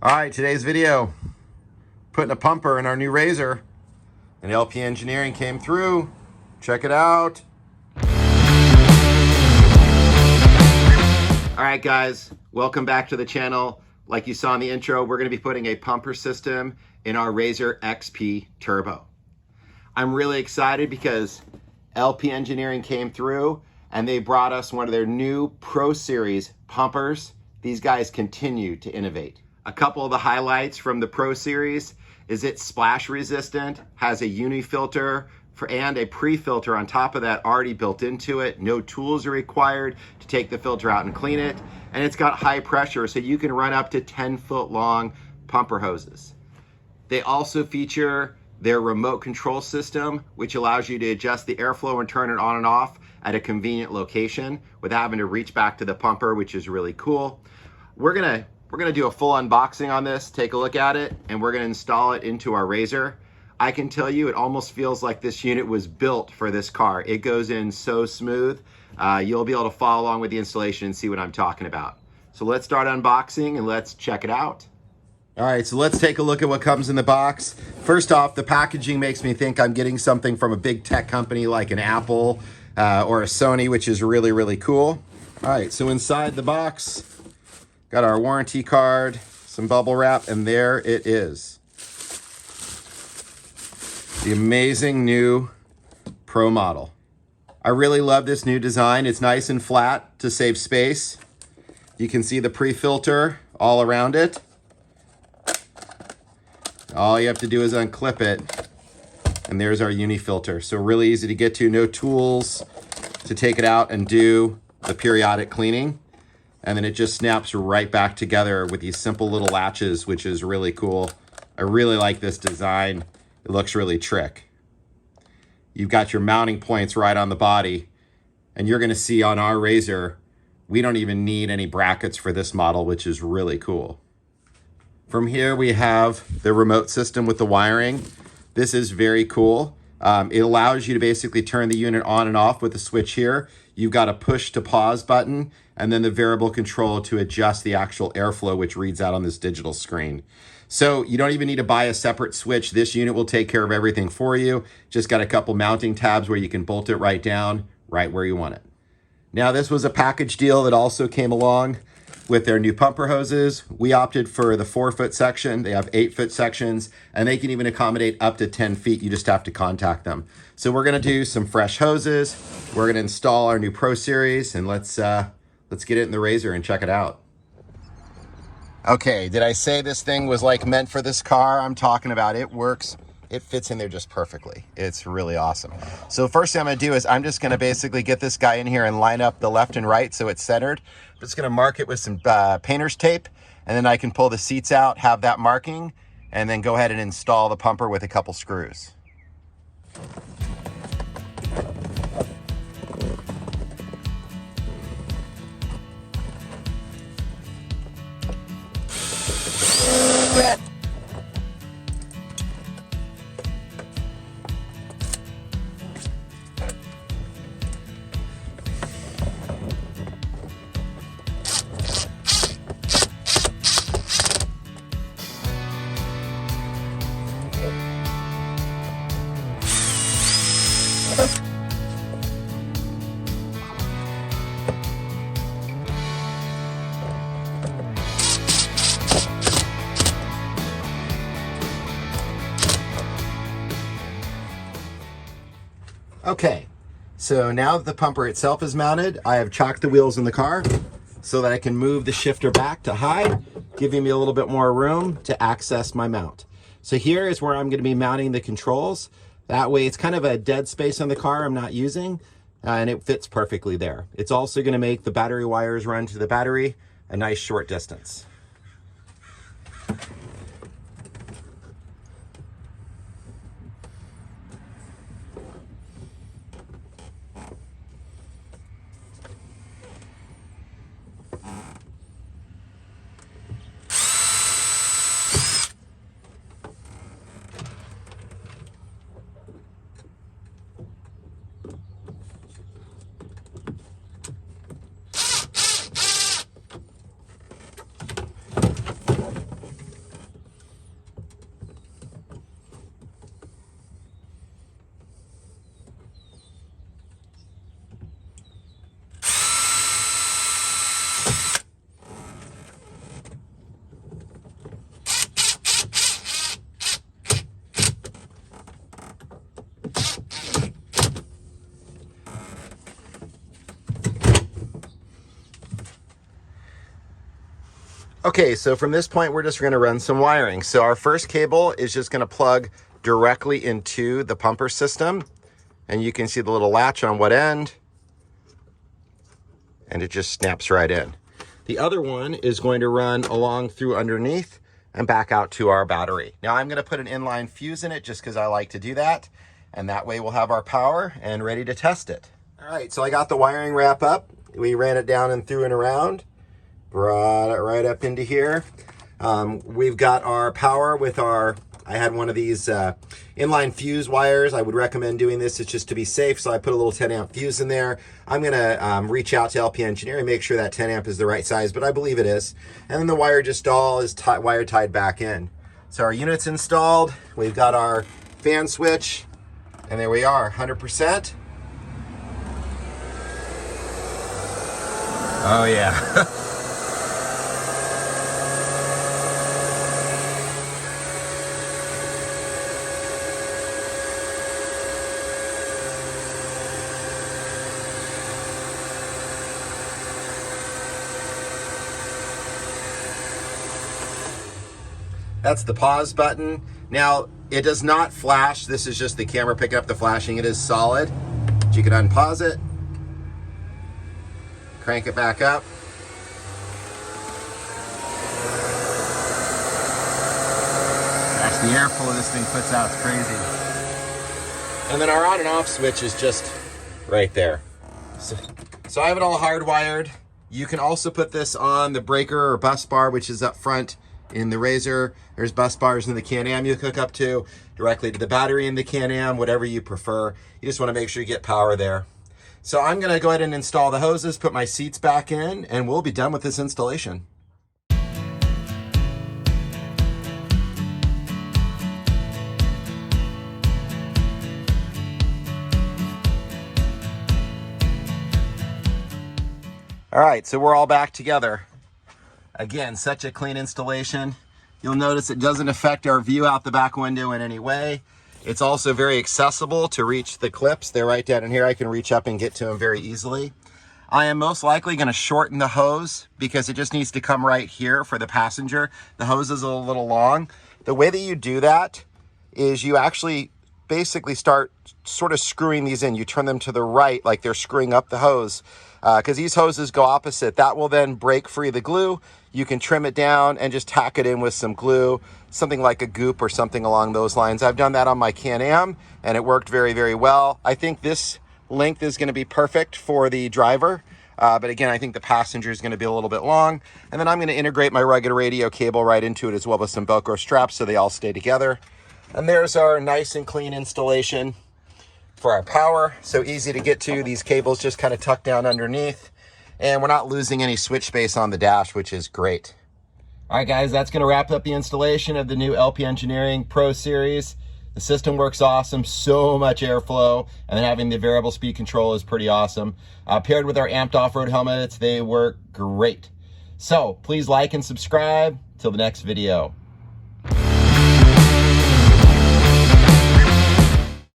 All right, today's video, putting a pumper in our new RZR, and LP Engineering came through. Check it out. All right, guys, welcome back to the channel. Like you saw in the intro, we're gonna be putting a pumper system in our RZR XP Turbo. I'm really excited because LP Engineering came through and they brought us one of their new Pro Series pumpers. These guys continue to innovate. A couple of the highlights from the Pro Series is it's splash resistant, has a uni filter and a pre-filter on top of that already built into it. No tools are required to take the filter out and clean it. And it's got high pressure, so you can run up to 10-foot long pumper hoses. They also feature their remote control system, which allows you to adjust the airflow and turn it on and off at a convenient location without having to reach back to the pumper, which is really cool. We're gonna do a full unboxing on this, take a look at it, and we're gonna install it into our RZR. I can tell you, it almost feels like this unit was built for this car. It goes in so smooth. You'll be able to follow along with the installation and see what I'm talking about. So let's start unboxing and let's check it out. All right, so let's take a look at what comes in the box. First off, the packaging makes me think I'm getting something from a big tech company like an Apple or a Sony, which is really, really cool. All right, so inside the box, got our warranty card, some bubble wrap, and there it is. The amazing new Pro model. I really love this new design. It's nice and flat to save space. You can see the pre-filter all around it. All you have to do is unclip it, and there's our uni filter. So really easy to get to, no tools to take it out and do the periodic cleaning. And then it just snaps right back together with these simple little latches, which is really cool. I really like this design. It looks really trick. You've got your mounting points right on the body, and you're gonna see on our RZR, we don't even need any brackets for this model, which is really cool. From here, we have the remote system with the wiring. This is very cool. It allows you to basically turn the unit on and off with the switch here. You've got a push to pause button, and then the variable control to adjust the actual airflow, which reads out on this digital screen. So you don't even need to buy a separate switch. This unit will take care of everything for you. Just got a couple mounting tabs where you can bolt it right down, right where you want it. Now, this was a package deal that also came along with their new pumper hoses. We opted for the 4-foot section. They have 8-foot sections, and they can even accommodate up to 10 feet. You just have to contact them. So we're gonna do some fresh hoses. We're gonna install our new Pro Series, and let's get it in the RZR and check it out. Okay, did I say this thing was like meant for this car? I'm talking about it works. It fits in there just perfectly. It's really awesome. So first thing I'm gonna do is I'm just gonna basically get this guy in here and line up the left and right so it's centered. I'm just gonna mark it with some painter's tape, and then I can pull the seats out, have that marking, and then go ahead and install the pumper with a couple screws. Okay, so now that the pumper itself is mounted, I have chocked the wheels in the car so that I can move the shifter back to high, giving me a little bit more room to access my mount. So here is where I'm going to be mounting the controls. That way it's kind of a dead space on the car I'm not using, and it fits perfectly there. It's also going to make the battery wires run to the battery a nice short distance. Okay, so from this point, we're just going to run some wiring. So our first cable is just going to plug directly into the pumper system. And you can see the little latch on what end. And it just snaps right in. The other one is going to run along through underneath and back out to our battery. Now I'm going to put an inline fuse in it just because I like to do that. And that way we'll have our power and ready to test it. All right, so I got the wiring wrap up. We ran it down and through and around. Brought it right up into here. We've got our power with our, I had one of these inline fuse wires. I would recommend doing this. It's just to be safe. So I put a little 10 amp fuse in there. I'm gonna reach out to LP Engineering, make sure that 10 amp is the right size, but I believe it is. And then the wire just all is wire tied back in. So our unit's installed. We've got our fan switch, and there we are, 100%. Oh yeah. That's the pause button. Now, it does not flash. This is just the camera picking up the flashing. It is solid. You can unpause it, crank it back up. Gosh, the airflow this thing puts out is crazy. And then our on and off switch is just right there. So I have it all hardwired. You can also put this on the breaker or bus bar, which is up front in the RZR. There's bus bars in the Can-Am you hook up to, directly to the battery in the Can-Am, whatever you prefer. You just want to make sure you get power there. So I'm going to go ahead and install the hoses, put my seats back in, and we'll be done with this installation. All right, so we're all back together. Again, such a clean installation. You'll notice it doesn't affect our view out the back window in any way. It's also very accessible to reach the clips. They're right down in here. I can reach up and get to them very easily. I am most likely going to shorten the hose because it just needs to come right here for the passenger. The hose is a little long. The way that you do that is you actually basically start sort of screwing these in. You turn them to the right like they're screwing up the hose because these hoses go opposite. That will then break free the glue. You can trim it down and just tack it in with some glue, something like a goop or something along those lines. I've done that on my Can-Am and it worked very, very well. I think this length is going to be perfect for the driver. But again, I think the passenger is going to be a little bit long. And then I'm going to integrate my rugged radio cable right into it as well as some Velcro straps so they all stay together. And there's our nice and clean installation for our power. So easy to get to. These cables just kind of tuck down underneath. And we're not losing any switch space on the dash, which is great. All right, guys, that's going to wrap up the installation of the new LP Engineering Pro Series. The system works awesome, so much airflow, and then having the variable speed control is pretty awesome. Paired with our amped off-road helmets, they work great. So please like and subscribe. Till the next video.